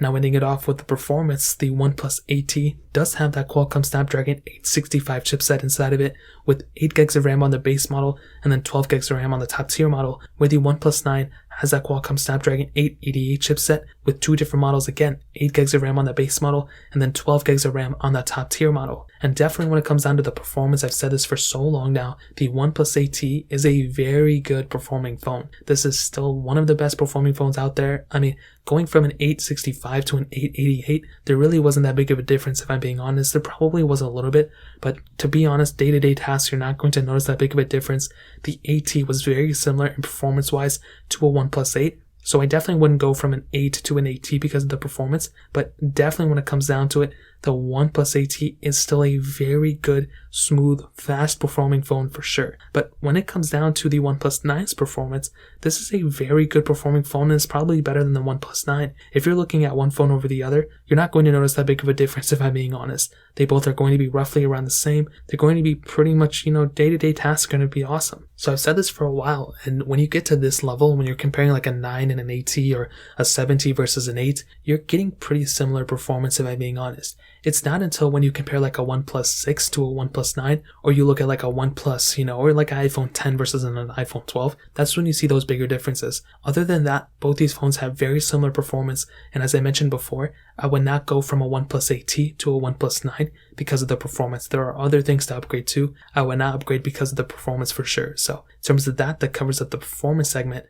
Now ending it off with the performance, the OnePlus 8T does have that Qualcomm Snapdragon 865 chipset inside of it with 8 gigs of RAM on the base model and then 12 gigs of RAM on the top tier model, where the OnePlus 9 has that Qualcomm Snapdragon 888 chipset with 2 different models again, 8 gigs of RAM on the base model and then 12 gigs of RAM on that top tier model. And definitely when it comes down to the performance, I've said this for so long now, the OnePlus 8T is a very good performing phone. This is still one of the best performing phones out there. I mean, going from an 865 to an 888, there really wasn't that big of a difference if I'm being honest. There probably was a little bit, but to be honest, day-to-day tasks, you're not going to notice that big of a difference. The 8T was very similar in performance-wise to a OnePlus 8. So I definitely wouldn't go from an 8 to an 8T because of the performance, but definitely when it comes down to it, the OnePlus 8T is still a very good, smooth, fast performing phone for sure. But when it comes down to the OnePlus 9's performance, this is a very good performing phone and it's probably better than the OnePlus 9. If you're looking at one phone over the other, you're not going to notice that big of a difference if I'm being honest. They both are going to be roughly around the same. They're going to be pretty much, day-to-day tasks are going to be awesome. So I've said this for a while, and when you get to this level, when you're comparing like a 9 and an 8T or a 7T versus an 8, you're getting pretty similar performance if I'm being honest. It's not until when you compare like a OnePlus 6 to a OnePlus 9, or you look at like a OnePlus, or like an iPhone 10 versus an iPhone 12, that's when you see those bigger differences. Other than that, both these phones have very similar performance, and as I mentioned before, I would not go from a OnePlus 8T to a OnePlus 9 because of the performance. There are other things to upgrade to. I would not upgrade because of the performance for sure. So in terms of that covers up the performance segment.